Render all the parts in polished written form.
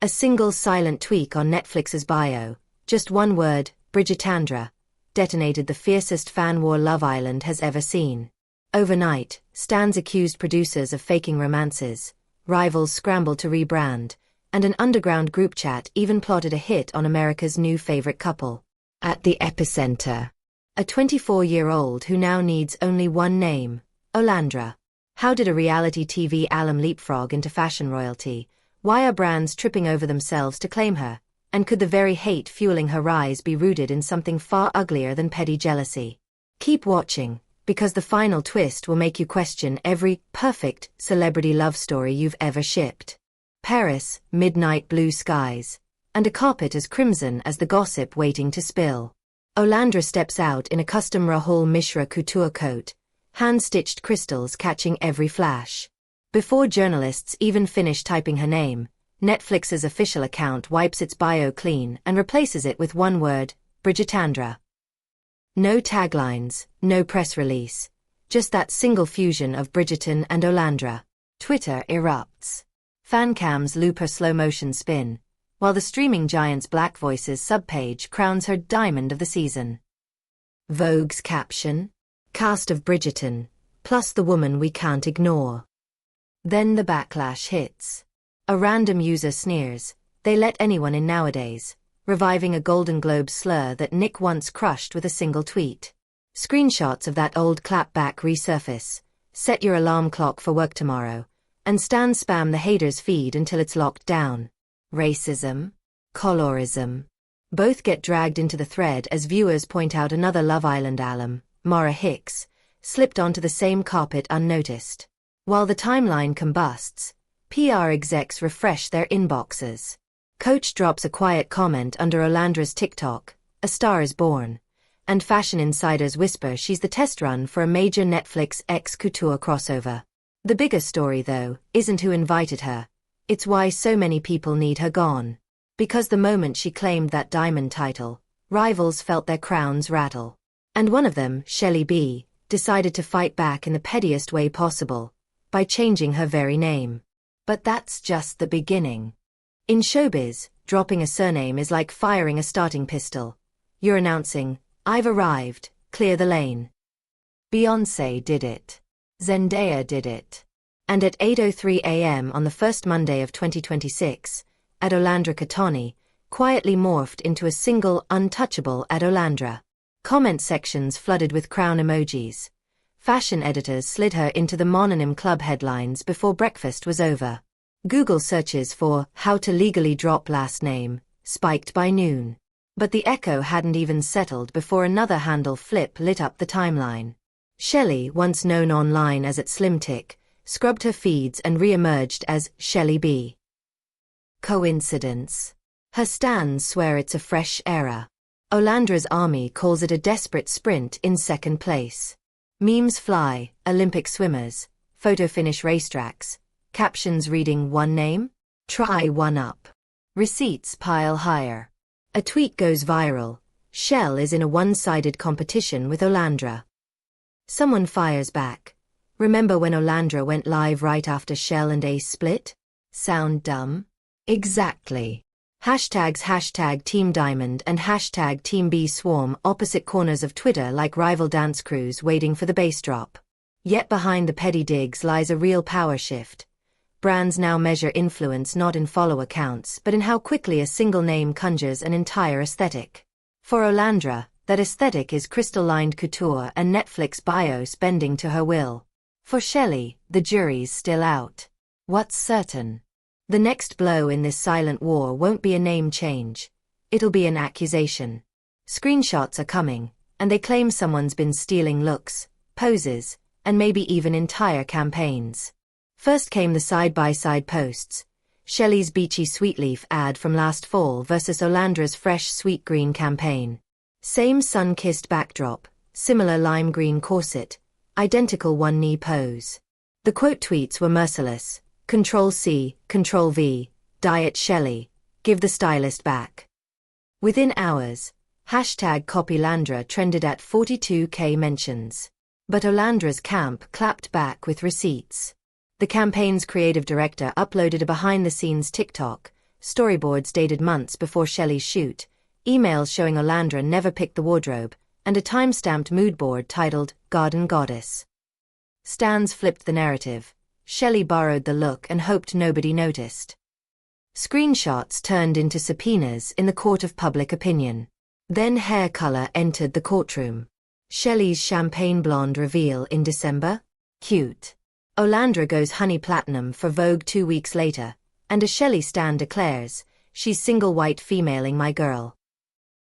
A single silent tweak on Netflix's bio, just one word, Bridgertandra, detonated the fiercest fan war Love Island has ever seen. Overnight, stans accused producers of faking romances, rivals scrambled to rebrand, and an underground group chat even plotted a hit on America's new favorite couple. At the epicenter, a 24-year-old who now needs only one name, Olandra. How did a reality TV alum leapfrog into fashion royalty? Why are brands tripping over themselves to claim her? And could the very hate fueling her rise be rooted in something far uglier than petty jealousy? Keep watching, because the final twist will make you question every perfect celebrity love story you've ever shipped. Paris, midnight blue skies, and a carpet as crimson as the gossip waiting to spill. Olandra steps out in a custom Rahul Mishra couture coat, hand-stitched crystals catching every flash. Before journalists even finish typing her name, Netflix's official account wipes its bio clean and replaces it with one word, Bridgertandra. No taglines, no press release, just that single fusion of Bridgerton and Olandra. Twitter erupts. Fancams loop her slow-motion spin, while the streaming giant's Black Voices subpage crowns her diamond of the season. Vogue's caption? Cast of Bridgerton, plus the woman we can't ignore. Then the backlash hits. A random user sneers, they let anyone in nowadays, reviving a Golden Globe slur that Nick once crushed with a single tweet. Screenshots of that old clapback resurface, set your alarm clock for work tomorrow, and stans spam the haters' feed until it's locked down. Racism? Colorism? Both get dragged into the thread as viewers point out another Love Island alum, Mara Hicks, slipped onto the same carpet unnoticed. While the timeline combusts, PR execs refresh their inboxes. Coach drops a quiet comment under Olandra's TikTok, "A star is born," and fashion insiders whisper she's the test run for a major Netflix X couture crossover. The biggest story, though, isn't who invited her. It's why so many people need her gone. Because the moment she claimed that diamond title, rivals felt their crowns rattle. And one of them, Shelley B., decided to fight back in the pettiest way possible, by changing her very name. But that's just the beginning. In showbiz, dropping a surname is like firing a starting pistol. You're announcing, "I've arrived, clear the lane." Beyoncé did it. Zendaya did it. And at 8:03 a.m. on the first Monday of 2026, at Olandra Katoni, quietly morphed into a single untouchable at Olandra. Comment sections flooded with crown emojis. Fashion editors slid her into the mononym club headlines before breakfast was over. Google searches for "how to legally drop last name" spiked by noon. But the echo hadn't even settled before another handle flip lit up the timeline. Shelley, once known online as @SlimTick, scrubbed her feeds and re-emerged as Shelley B. Coincidence? Her stans swear it's a fresh era. Olandra's army calls it a desperate sprint in second place. Memes fly, Olympic swimmers, photo finish racetracks, captions reading "one name? Try one up." Receipts pile higher. A tweet goes viral. Shell is in a one-sided competition with Olandra. Someone fires back. Remember when Olandra went live right after Shell and Ace split? Sound dumb? Exactly. Hashtags #Team Diamond and #Team B swarm opposite corners of Twitter like rival dance crews waiting for the bass drop. Yet behind the petty digs lies a real power shift. Brands now measure influence not in follow counts but in how quickly a single name conjures an entire aesthetic. For Olandra, that aesthetic is crystal-lined couture and Netflix bios bending to her will. For Shelley, the jury's still out. What's certain? The next blow in this silent war won't be a name change. It'll be an accusation. Screenshots are coming, and they claim someone's been stealing looks, poses, and maybe even entire campaigns. First came the side-by-side posts. Shelley's beachy sweetleaf ad from last fall versus Olandra's fresh sweet green campaign. Same sun-kissed backdrop, similar lime green corset, identical one-knee pose. The quote tweets were merciless. Control-C, Control-V, Diet Shelley, give the stylist back. Within hours, #CopyLandra trended at 42K mentions. But Olandra's camp clapped back with receipts. The campaign's creative director uploaded a behind-the-scenes TikTok, storyboards dated months before Shelley's shoot, emails showing Olandra never picked the wardrobe, and a time-stamped mood board titled Garden Goddess. Stans flipped the narrative. Shelley borrowed the look and hoped nobody noticed. Screenshots turned into subpoenas in the court of public opinion. Then hair color entered the courtroom. Shelley's champagne blonde reveal in December? Cute. Olandra goes honey platinum for Vogue 2 weeks later, and a Shelley stan declares, "She's single white femaling my girl."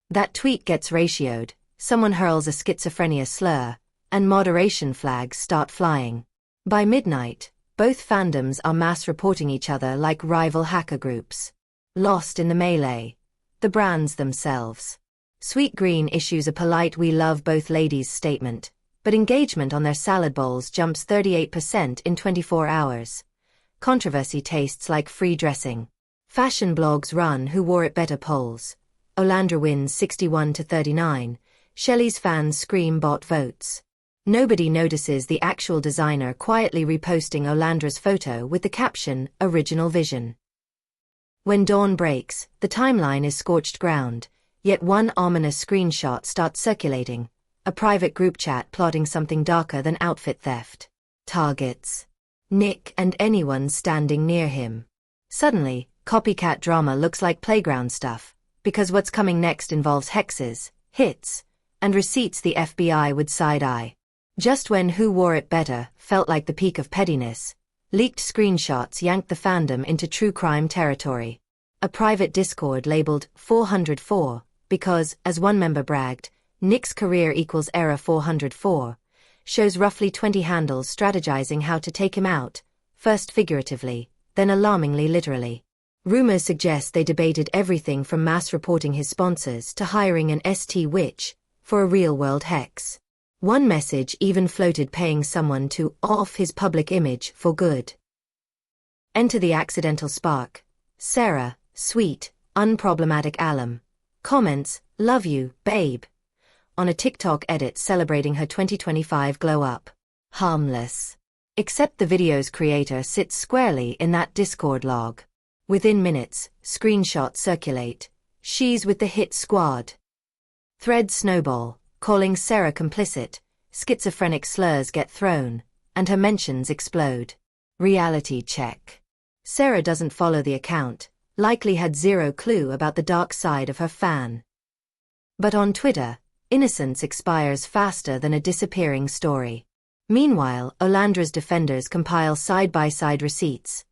That tweet gets ratioed, someone hurls a schizophrenia slur, and moderation flags start flying. By midnight, both fandoms are mass reporting each other like rival hacker groups. Lost in the melee. The brands themselves. Sweet Green issues a polite "We love both ladies" statement, but engagement on their salad bowls jumps 38% in 24 hours. Controversy tastes like free dressing. Fashion blogs run "Who wore it better" polls. Olandra wins 61-39. Shelley's fans scream bot votes. Nobody notices the actual designer quietly reposting Olandra's photo with the caption, "Original Vision." When dawn breaks, the timeline is scorched ground, yet one ominous screenshot starts circulating, a private group chat plotting something darker than outfit theft. Targets: Nick and anyone standing near him. Suddenly, copycat drama looks like playground stuff, because what's coming next involves hexes, hits, and receipts the FBI would side-eye. Just when "Who wore it better" felt like the peak of pettiness, leaked screenshots yanked the fandom into true crime territory. A private Discord labeled 404, because, as one member bragged, Nick's career equals error 404, shows roughly 20 handles strategizing how to take him out, first figuratively, then alarmingly literally. Rumors suggest they debated everything from mass reporting his sponsors to hiring an ST witch for a real-world hex. One message even floated paying someone to off his public image for good. Enter the accidental spark. Cierra, sweet, unproblematic alum. Comments, "Love you, babe." On a TikTok edit celebrating her 2025 glow-up. Harmless. Except the video's creator sits squarely in that Discord log. Within minutes, screenshots circulate. She's with the hit squad. Threads snowball, calling Cierra complicit, schizophrenic slurs get thrown, and her mentions explode. Reality check. Cierra doesn't follow the account, likely had zero clue about the dark side of her fan. But on Twitter, innocence expires faster than a disappearing story. Meanwhile, Olandra's defenders compile side-by-side receipts.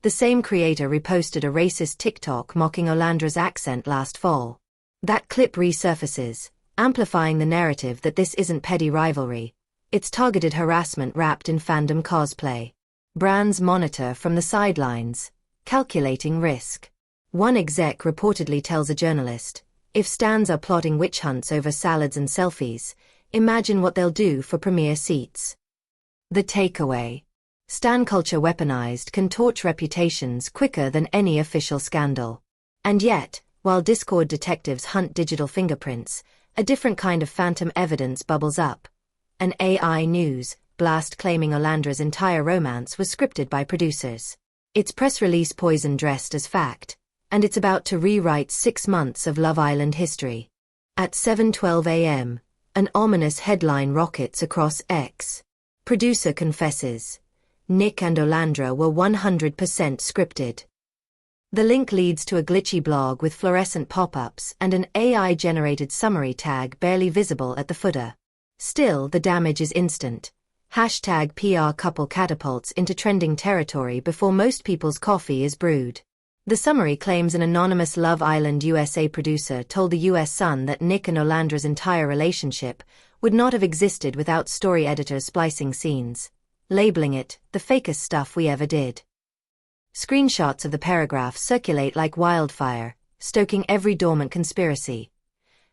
The same creator reposted a racist TikTok mocking Olandra's accent last fall. That clip resurfaces, amplifying the narrative that this isn't petty rivalry, it's targeted harassment wrapped in fandom cosplay. Brands monitor from the sidelines, calculating risk. One exec reportedly tells a journalist, "If stans are plotting witch hunts over salads and selfies, imagine what they'll do for premier seats." The takeaway: stan culture weaponized can torch reputations quicker than any official scandal. And yet, while Discord detectives hunt digital fingerprints, a different kind of phantom evidence bubbles up. An AI news blast claiming Olandra's entire romance was scripted by producers. Its press release poison dressed as fact, and it's about to rewrite 6 months of Love Island history. At 7:12 a.m., an ominous headline rockets across X. Producer confesses, Nick and Olandra were 100% scripted. The link leads to a glitchy blog with fluorescent pop-ups and an AI-generated summary tag barely visible at the footer. Still, the damage is instant. #PR couple catapults into trending territory before most people's coffee is brewed. The summary claims an anonymous Love Island USA producer told the US Sun that Nick and Olandra's entire relationship would not have existed without story editors splicing scenes, labeling it the fakest stuff we ever did. Screenshots of the paragraph circulate like wildfire, stoking every dormant conspiracy.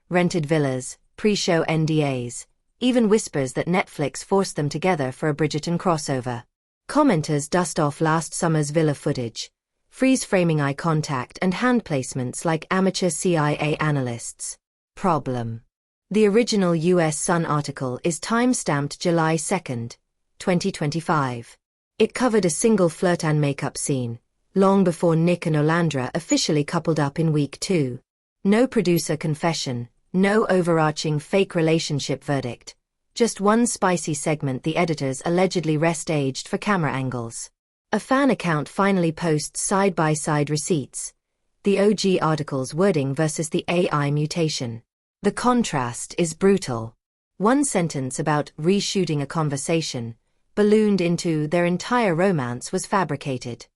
Rented villas, pre-show NDAs, even whispers that Netflix forced them together for a Bridgerton crossover. Commenters dust off last summer's villa footage, freeze-framing eye contact and hand placements like amateur CIA analysts. Problem: the original US Sun article is time-stamped July 2, 2025. It covered a single flirt and makeup scene, long before Nick and Olandra officially coupled up in week 2. No producer confession, no overarching fake relationship verdict. Just one spicy segment the editors allegedly rest-aged for camera angles. A fan account finally posts side-by-side receipts. The OG article's wording versus the AI mutation. The contrast is brutal. One sentence about reshooting a conversation, ballooned into their entire romance was fabricated.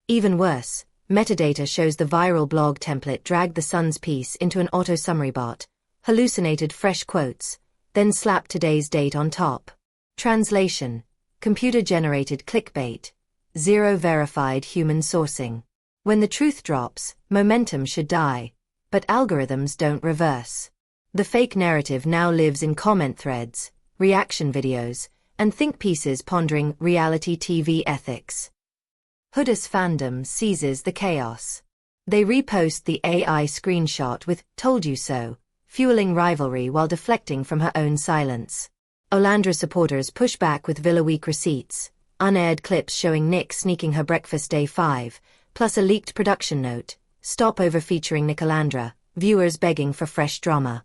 Even worse, metadata shows the viral blog template dragged the Sun's piece into an auto-summary bot, hallucinated fresh quotes, then slapped today's date on top. Translation: computer-generated clickbait. Zero verified human sourcing. When the truth drops, momentum should die, but algorithms don't reverse. The fake narrative now lives in comment threads, reaction videos, and think pieces pondering reality TV ethics. Huda's fandom seizes the chaos. They repost the AI screenshot with "told you so," fueling rivalry while deflecting from her own silence. Olandra supporters push back with Villa Week receipts, unaired clips showing Nick sneaking her breakfast day 5, plus a leaked production note, stopover featuring Nicolandria, viewers begging for fresh drama.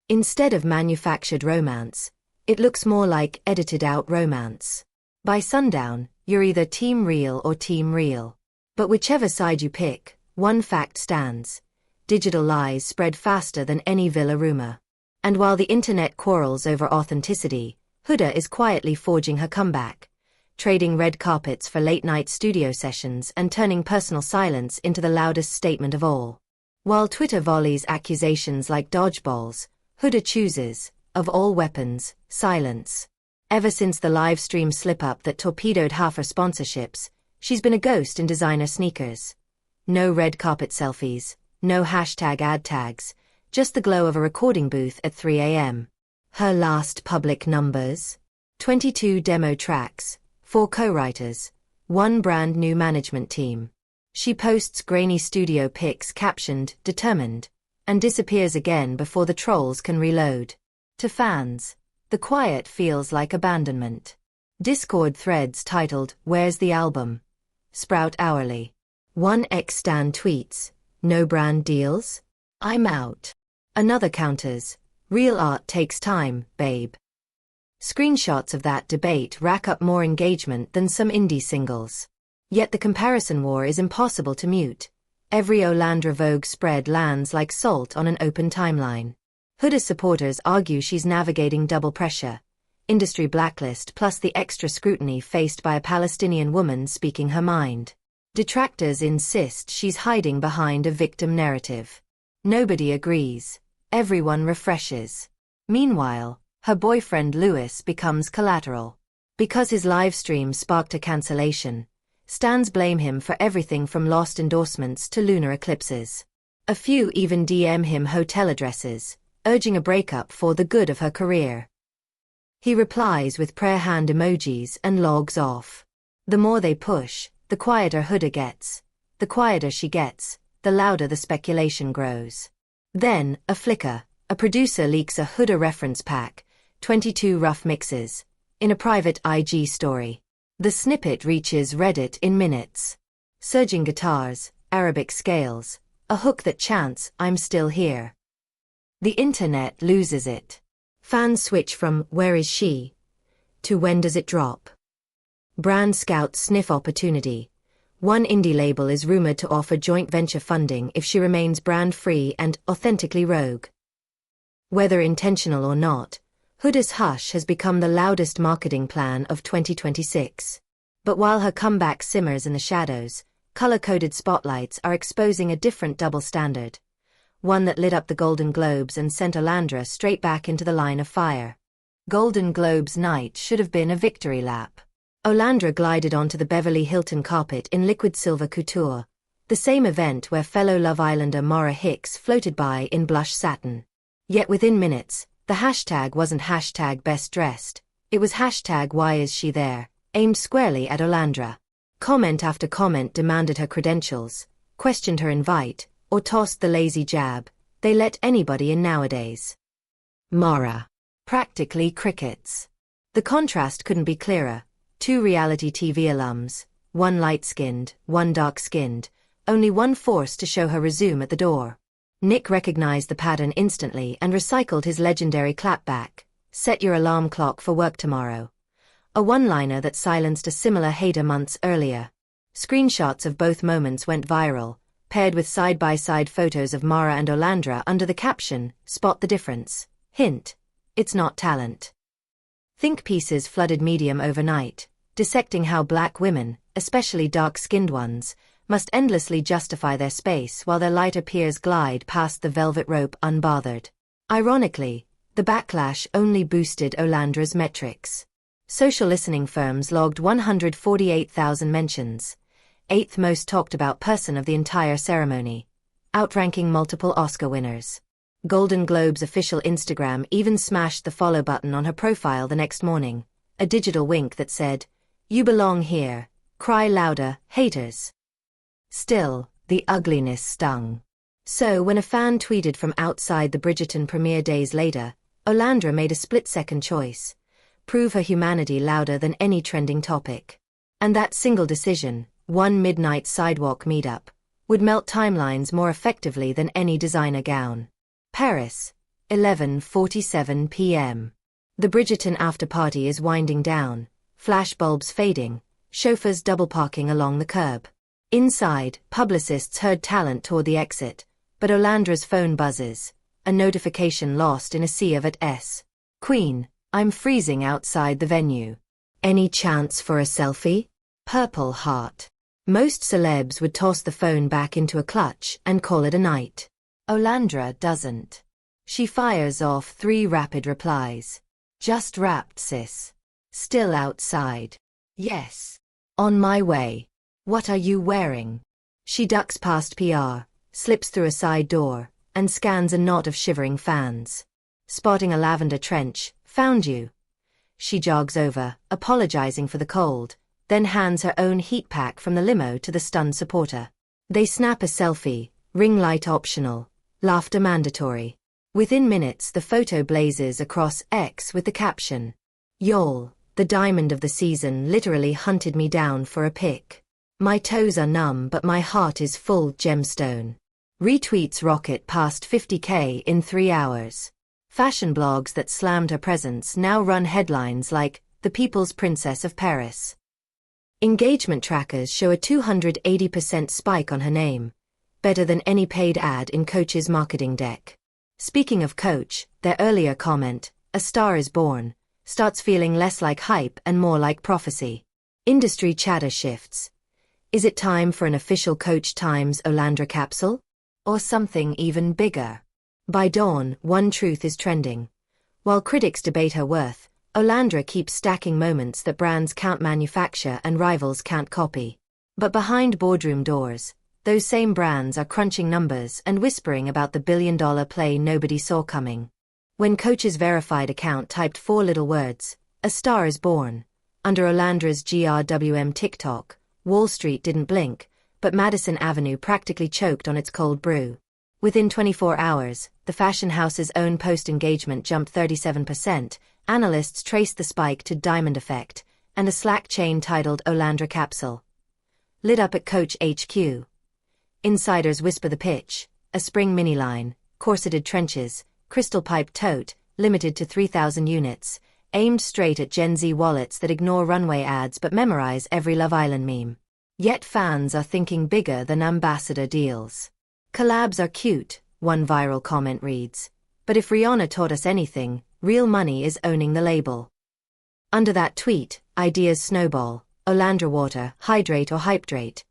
Instead of manufactured romance, it looks more like edited-out romance. By sundown, you're either Team Real or Team Real. But whichever side you pick, one fact stands: digital lies spread faster than any Villa rumor. And while the internet quarrels over authenticity, Huda is quietly forging her comeback, trading red carpets for late-night studio sessions and turning personal silence into the loudest statement of all. While Twitter volleys accusations like dodgeballs, Huda chooses, of all weapons, silence. Ever since the live stream slip-up that torpedoed half her sponsorships, she's been a ghost in designer sneakers. No red carpet selfies, no hashtag ad tags, just the glow of a recording booth at 3 a.m. Her last public numbers? 22 demo tracks, 4 co-writers, 1 brand new management team. She posts grainy studio pics captioned "determined," and disappears again before the trolls can reload. To fans, the quiet feels like abandonment. Discord threads titled "Where's the album?" sprout hourly. One ex-stan tweets, "No brand deals? I'm out." Another counters, "Real art takes time, babe." Screenshots of that debate rack up more engagement than some indie singles. Yet the comparison war is impossible to mute. Every Olandra Vogue spread lands like salt on an open timeline. Huda's supporters argue she's navigating double pressure, industry blacklist plus the extra scrutiny faced by a Palestinian woman speaking her mind. Detractors insist she's hiding behind a victim narrative. Nobody agrees. Everyone refreshes. Meanwhile, her boyfriend Lewis becomes collateral. Because his live stream sparked a cancellation, stans blame him for everything from lost endorsements to lunar eclipses. A few even DM him hotel addresses, urging a breakup for the good of her career. He replies with prayer hand emojis and logs off. The more they push, the quieter Huda gets. The quieter she gets, the louder the speculation grows. Then, a flicker, a producer leaks a Huda reference pack, 22 rough mixes, in a private IG story. The snippet reaches Reddit in minutes. Surging guitars, Arabic scales, a hook that chants, "I'm still here." The internet loses it. Fans switch from "Where is she?" to "When does it drop?" Brand scouts sniff opportunity. One indie label is rumored to offer joint venture funding if she remains brand-free and authentically rogue. Whether intentional or not, Huda's hush has become the loudest marketing plan of 2026. But while her comeback simmers in the shadows, color-coded spotlights are exposing a different double standard. One that lit up the Golden Globes and sent Olandra straight back into the line of fire. Golden Globes night should have been a victory lap. Olandra glided onto the Beverly Hilton carpet in liquid silver couture, the same event where fellow Love Islander Maura Hicks floated by in blush satin. Yet within minutes, the hashtag wasn't hashtag best dressed, it was hashtag why is she there, aimed squarely at Olandra. Comment after comment demanded her credentials, questioned her invite, or tossed the lazy jab. They let anybody in nowadays. Maura. Practically crickets. The contrast couldn't be clearer. 2 reality TV alums, one light-skinned, one dark-skinned, only one forced to show her resume at the door. Nick recognized the pattern instantly and recycled his legendary clapback, "Set your alarm clock for work tomorrow," a one-liner that silenced a similar hater months earlier. Screenshots of both moments went viral, paired with side-by-side photos of Mara and Olandra under the caption, "Spot the difference. Hint, it's not talent." Think pieces flooded Medium overnight, dissecting how black women, especially dark-skinned ones, must endlessly justify their space while their lighter peers glide past the velvet rope unbothered. Ironically, the backlash only boosted Olandra's metrics. Social listening firms logged 148,000 mentions, eighth most talked about person of the entire ceremony, outranking multiple Oscar winners. Golden Globe's official Instagram even smashed the follow button on her profile the next morning, a digital wink that said, "You belong here, cry louder, haters." Still, the ugliness stung. So when a fan tweeted from outside the Bridgerton premiere days later, Olandra made a split-second choice: prove her humanity louder than any trending topic. And that single decision, one midnight sidewalk meetup, would melt timelines more effectively than any designer gown. Paris, 11:47 p.m. The Bridgerton after-party is winding down, flashbulbs fading, chauffeurs double-parking along the curb. Inside, publicists herd talent toward the exit, but Olandra's phone buzzes, a notification lost in a sea of @s. "Queen, I'm freezing outside the venue. Any chance for a selfie?" Purple heart. Most celebs would toss the phone back into a clutch and call it a night. Olandra doesn't. She fires off 3 rapid replies. "Just wrapped, sis. Still outside. Yes. On my way. What are you wearing?" She ducks past PR, slips through a side door, and scans a knot of shivering fans. Spotting a lavender trench, "Found you." She jogs over, apologizing for the cold, then hands her own heat pack from the limo to the stunned supporter. They snap a selfie, ring light optional, laughter mandatory. Within minutes the photo blazes across X with the caption, "Y'all, the diamond of the season literally hunted me down for a pic. My toes are numb but my heart is full gemstone." Retweets rocket past 50K in 3 hours. Fashion blogs that slammed her presence now run headlines like, "The People's Princess of Paris." Engagement trackers show a 280% spike on her name, better than any paid ad in Coach's marketing deck. Speaking of Coach, their earlier comment, "A star is born," starts feeling less like hype and more like prophecy. Industry chatter shifts. Is it time for an official Coach Times Olandra capsule? Or something even bigger? By dawn, one truth is trending. While critics debate her worth, Olandra keeps stacking moments that brands can't manufacture and rivals can't copy. But behind boardroom doors, those same brands are crunching numbers and whispering about the billion-dollar play nobody saw coming. When Coach's verified account typed 4 little words, "A star is born," under Olandra's GRWM TikTok, Wall Street didn't blink, but Madison Avenue practically choked on its cold brew. Within 24 hours, the fashion house's own post-engagement jumped 37%, analysts traced the spike to Diamond Effect, and a Slack chain titled Olandra Capsule. Lit up at Coach HQ. Insiders whisper the pitch: a spring mini-line, corseted trenches, crystal-piped tote, limited to 3,000 units, aimed straight at Gen Z wallets that ignore runway ads but memorize every Love Island meme. Yet fans are thinking bigger than ambassador deals. "Collabs are cute," one viral comment reads, "but if Rihanna taught us anything, real money is owning the label." Under that tweet, ideas snowball: Olandra Water, Hydrate or Hypedrate.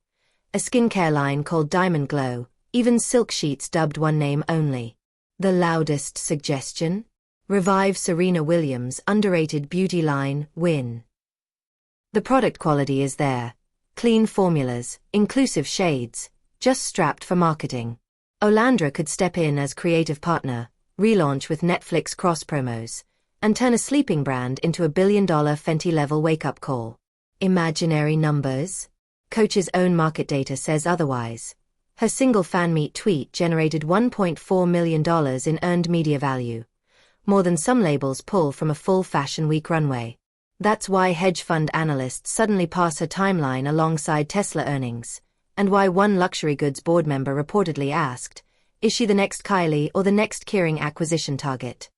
A skincare line called Diamond Glow, even silk sheets dubbed one name only. The loudest suggestion? Revive Serena Williams' underrated beauty line, Win. The product quality is there. Clean formulas, inclusive shades, just strapped for marketing. Olandra could step in as creative partner, relaunch with Netflix cross-promos, and turn a sleeping brand into a billion-dollar Fenty-level wake-up call. Imaginary numbers? Coach's own market data says otherwise. Her single fan meet tweet generated $1.4 million in earned media value, more than some labels pull from a full Fashion Week runway. That's why hedge fund analysts suddenly pass her timeline alongside Tesla earnings, and why one luxury goods board member reportedly asked, "Is she the next Kylie or the next Kering acquisition target?"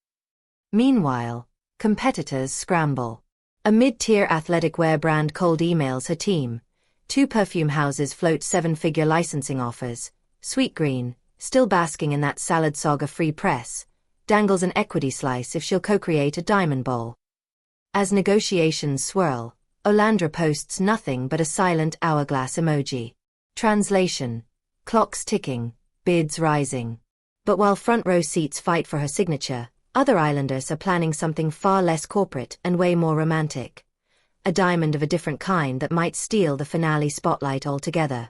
Meanwhile, competitors scramble. A mid-tier athletic wear brand cold emails her team. 2 perfume houses float 7-figure licensing offers. Sweetgreen, still basking in that salad saga free press, dangles an equity slice if she'll co-create a diamond bowl. As negotiations swirl, Olandra posts nothing but a silent hourglass emoji. Translation: clocks ticking, bids rising. But while front row seats fight for her signature, other islanders are planning something far less corporate and way more romantic. A diamond of a different kind that might steal the finale spotlight altogether.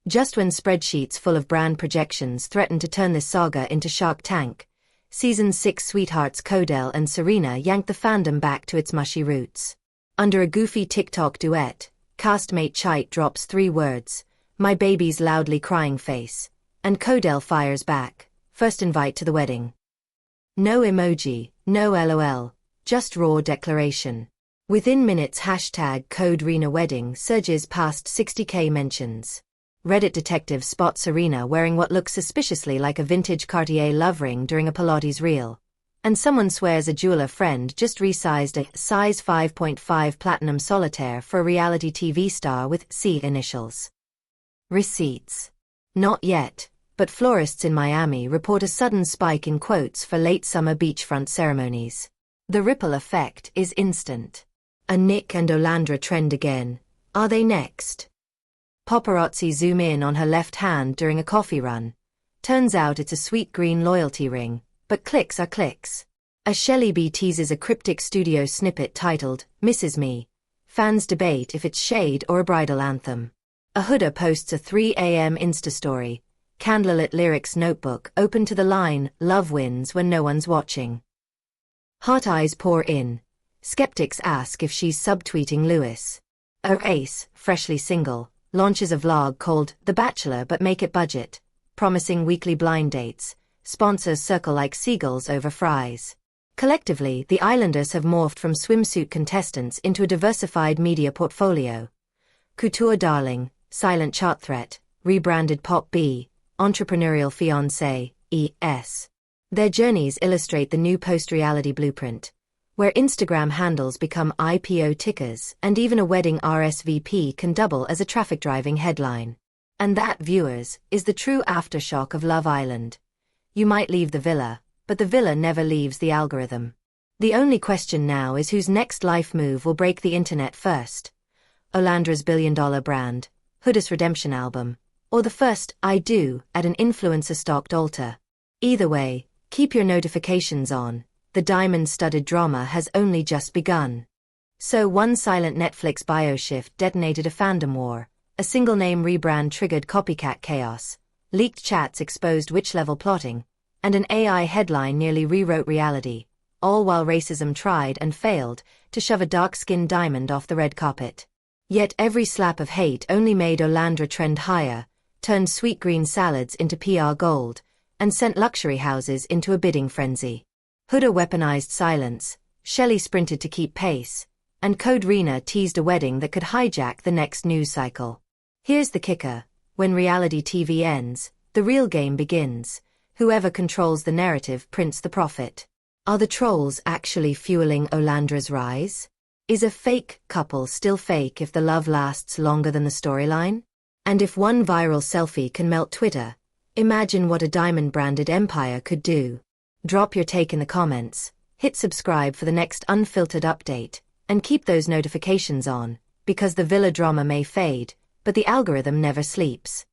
Just when spreadsheets full of brand projections threaten to turn this saga into Shark Tank, Season 6 sweethearts Kordell and Serena yank the fandom back to its mushy roots. Under a goofy TikTok duet, castmate Chite drops 3 words, "My baby's loudly crying face," and Kordell fires back, "First invite to the wedding." No emoji, no LOL, just raw declaration. Within minutes #CodeRenaWedding surges past 60k mentions. Reddit detectives spot Serena wearing what looks suspiciously like a vintage Cartier love ring during a Pilates reel. And someone swears a jeweler friend just resized a size 5.5 platinum solitaire for a reality TV star with C initials. Receipts. Not yet, but florists in Miami report a sudden spike in quotes for late summer beachfront ceremonies. The ripple effect is instant. A Nick and Olandra trend again. Are they next? Paparazzi zoom in on her left hand during a coffee run. Turns out it's a Sweetgreen loyalty ring, but clicks are clicks. A Shelly B teases a cryptic studio snippet titled, "Misses Me." Fans debate if it's shade or a bridal anthem. A Huda posts a 3 a.m. Insta story. Candlelit lyrics notebook open to the line, "Love wins when no one's watching." Hot eyes pour in. Skeptics ask if she's subtweeting Lewis. Ace, freshly single, launches a vlog called The Bachelor but Make It Budget, promising weekly blind dates. Sponsors circle like seagulls over fries. Collectively, the Islanders have morphed from swimsuit contestants into a diversified media portfolio. Couture darling, silent chart threat, rebranded Pop B, entrepreneurial fiancé, ES. Their journeys illustrate the new post-reality blueprint, where Instagram handles become IPO tickers and even a wedding RSVP can double as a traffic driving headline. And that, viewers, is the true aftershock of Love Island. You might leave the villa, but the villa never leaves the algorithm. The only question now is whose next life move will break the internet first. Olandra's billion-dollar brand, Huda's redemption album, or the first "I do" at an influencer-stocked altar. Either way, keep your notifications on. The diamond-studded drama has only just begun. So one silent Netflix bio shift detonated a fandom war, a single-name rebrand triggered copycat chaos, leaked chats exposed witch-level plotting, and an AI headline nearly rewrote reality, all while racism tried and failed to shove a dark-skinned diamond off the red carpet. Yet every slap of hate only made Olandra trend higher, turned Sweetgreen salads into PR gold, and sent luxury houses into a bidding frenzy. Huda weaponized silence, Shelley sprinted to keep pace, and Code Rena teased a wedding that could hijack the next news cycle. Here's the kicker: when reality TV ends, the real game begins. Whoever controls the narrative prints the profit. Are the trolls actually fueling Olandra's rise? Is a fake couple still fake if the love lasts longer than the storyline? And if one viral selfie can melt Twitter, imagine what a diamond-branded empire could do. Drop your take in the comments, hit subscribe for the next unfiltered update, and keep those notifications on, because the villa drama may fade, but the algorithm never sleeps.